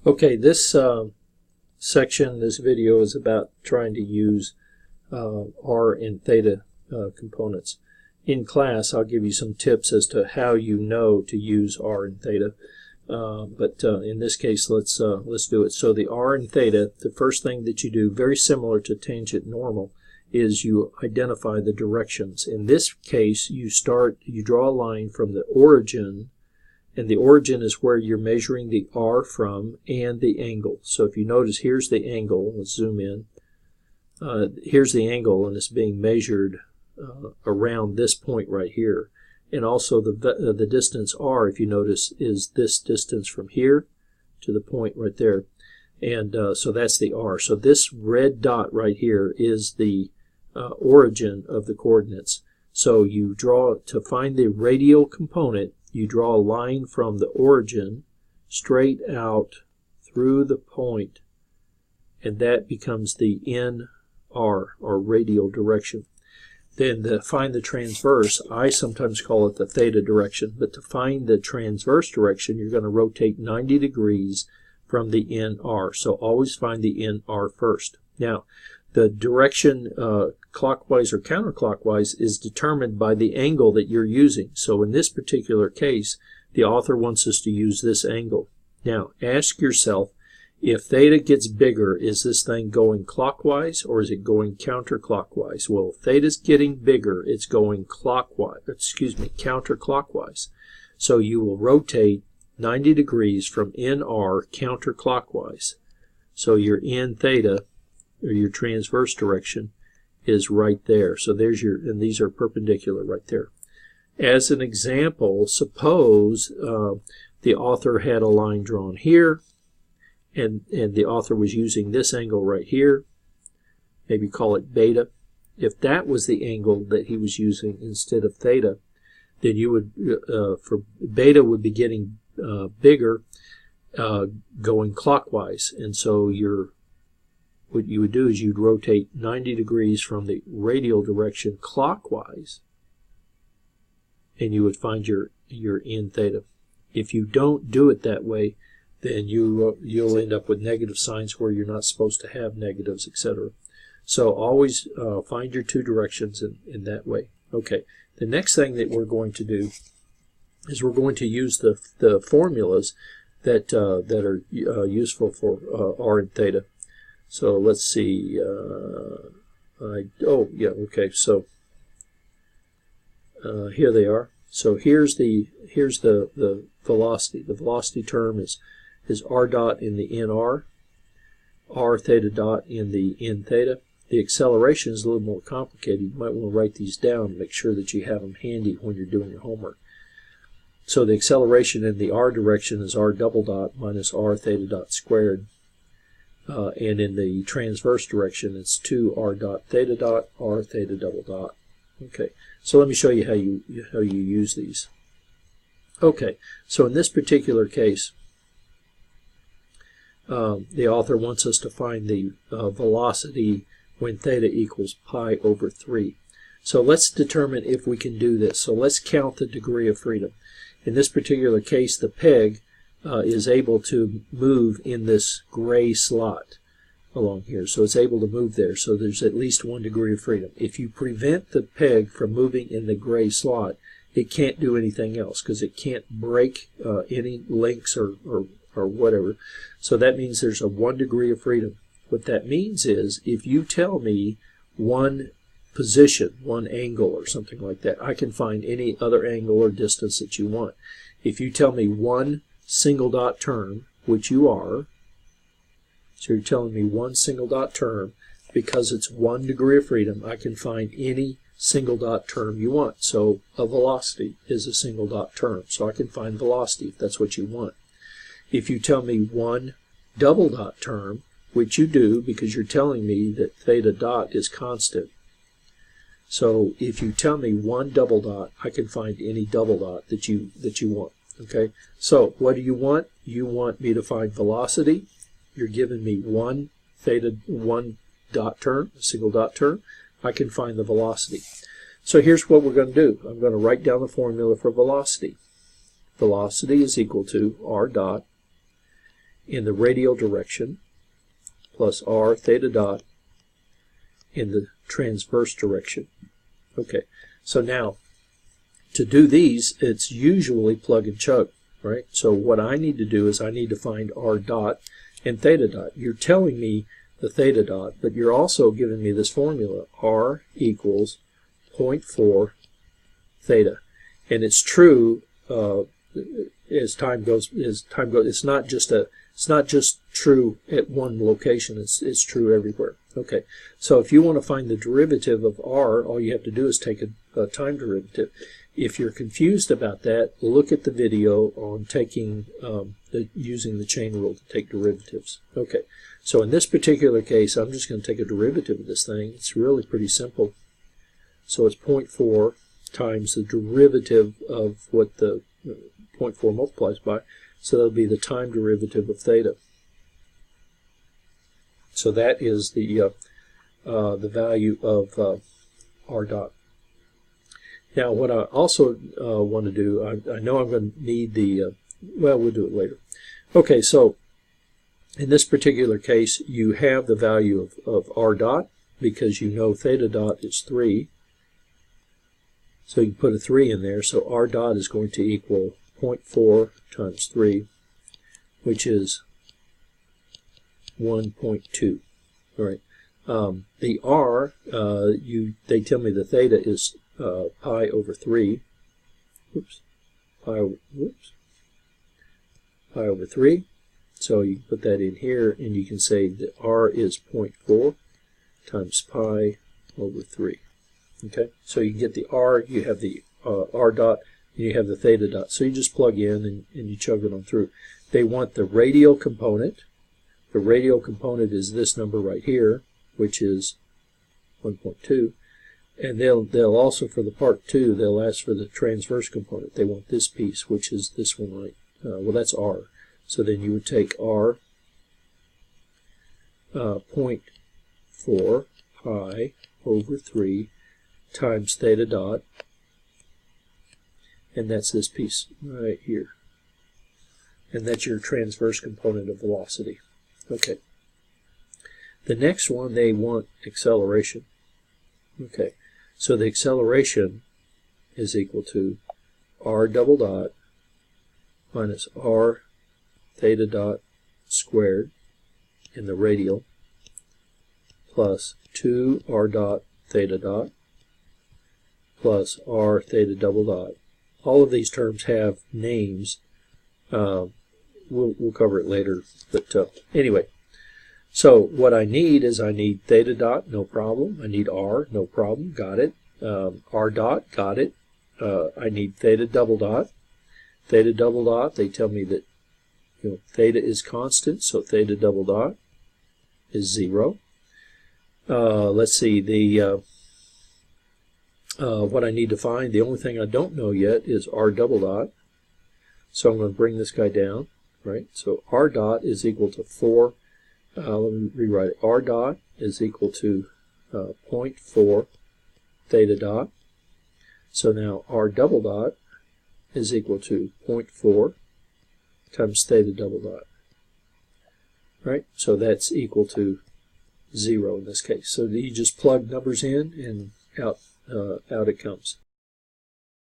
Okay, this section, this video is about trying to use R and theta components. In class, I'll give you some tips as to how you know to use R and theta. But in this case, let's do it. So the R and theta, the first thing that you do, very similar to tangent normal, is you identify the directions. In this case, you draw a line from the origin, and the origin is where you're measuring the R from and the angle. So if you notice, here's the angle. Let's zoom in. Here's the angle, and it's being measured around this point right here. And also the distance R, if you notice, is this distance from here to the point right there. And so that's the R. So this red dot right here is the origin of the coordinates. So you draw, to find the radial component, you draw a line from the origin straight out through the point, and that becomes the NR, or radial direction. Then to find the transverse, I sometimes call it the theta direction, but to find the transverse direction, you're going to rotate 90 degrees from the NR. So always find the NR first. Now, the direction clockwise or counterclockwise is determined by the angle that you're using. So in this particular case, the author wants us to use this angle. Now, ask yourself, if theta gets bigger, is this thing going clockwise or is it going counterclockwise? Well, if theta's getting bigger, it's going counterclockwise. So you will rotate 90 degrees from NR counterclockwise. So your N theta, or your transverse direction, is right there. So there's your, and these are perpendicular right there. As an example, suppose the author had a line drawn here, and the author was using this angle right here, maybe call it beta. If that was the angle that he was using instead of theta, then you would, for beta would be getting bigger, going clockwise. And so what you would do is you'd rotate 90 degrees from the radial direction clockwise, and you would find your N theta. If you don't do it that way, then you'll end up with negative signs where you're not supposed to have negatives, etc. So always find your two directions in that way. Okay, the next thing that we're going to do is we're going to use the formulas that are useful for R and theta. So let's see. Okay. So here they are. So here's the velocity. The velocity term is R dot in the NR, R theta dot in the N theta. The acceleration is a little more complicated. You might want to write these down and make sure that you have them handy when you're doing your homework. So the acceleration in the R direction is R double dot minus R theta dot squared. And in the transverse direction, it's 2R dot theta dot R theta double dot. Okay, so let me show you how you use these. Okay, so in this particular case, the author wants us to find the velocity when theta equals pi over 3. So let's determine if we can do this. So let's count the degree of freedom. In this particular case, the peg is able to move in this gray slot along here. So it's able to move there. So there's at least 1 degree of freedom. If you prevent the peg from moving in the gray slot, it can't do anything else because it can't break any links or whatever. So that means there's a 1 degree of freedom. What that means is if you tell me one position, one angle or something like that, I can find any other angle or distance that you want. If you tell me one single dot term, which you are, so you're telling me one single dot term, because it's 1 degree of freedom, I can find any single dot term you want. So a velocity is a single dot term, so I can find velocity if that's what you want. If you tell me one double dot term, which you do because you're telling me that theta dot is constant, so if you tell me one double dot, I can find any double dot that you want. Okay, so what do you want? You want me to find velocity. You're giving me one dot term, a single dot term. I can find the velocity. So here's what we're going to do. I'm going to write down the formula for velocity. Velocity is equal to R dot in the radial direction plus r theta dot in the transverse direction. Okay, so now to do these, it's usually plug and chug, right? So what I need to do is I need to find r dot and theta dot. You're telling me the theta dot, but you're also giving me this formula, r equals 0.4 theta. And it's true as time goes. It's not just true at one location. It's true everywhere. Okay, so if you want to find the derivative of r, all you have to do is take a time derivative. If you're confused about that, look at the video on taking using the chain rule to take derivatives. Okay, so in this particular case, I'm just going to take a derivative of this thing. It's really pretty simple. So it's 0.4 times the derivative of what the 0.4 multiplies by. So that'll be the time derivative of theta. So that is the value of r dot. Now, what I also want to do, I know I'm going to need the, well, we'll do it later. Okay, so in this particular case, you have the value of r dot because you know theta dot is 3. So you put a 3 in there, so r dot is going to equal 0.4 times 3, which is 1.2. All right. The r, they tell me the theta is pi over 3. Pi over 3. So you put that in here, and you can say that r is 0.4 times pi over 3. Okay, so you get the r, you have the r dot, and you have the theta dot. So you just plug in and you chug it on through. They want the radial component. The radial component is this number right here, which is 1.2. And they'll also, for the part 2, they'll ask for the transverse component. They want this piece, which is this one right. Well, that's r. So then you would take r 0.4 pi over 3 times theta dot, and that's this piece right here. And that's your transverse component of velocity. Okay. The next one, they want acceleration. Okay. So the acceleration is equal to r double dot minus r theta dot squared in the radial plus 2 r dot theta dot plus r theta double dot. All of these terms have names. We'll cover it later. But anyway, so what I need is I need theta dot, no problem. I need r, no problem, got it. R dot, got it. I need theta double dot. Theta double dot, they tell me that theta is constant, so theta double dot is 0. Let's see, what I need to find, the only thing I don't know yet is r double dot. So I'm going to bring this guy down, right? So r dot is equal to 4. Let me rewrite it. R dot is equal to 0.4 theta dot. So now r double dot is equal to 0.4 times theta double dot. Right? So that's equal to 0 in this case. So you just plug numbers in and out it comes.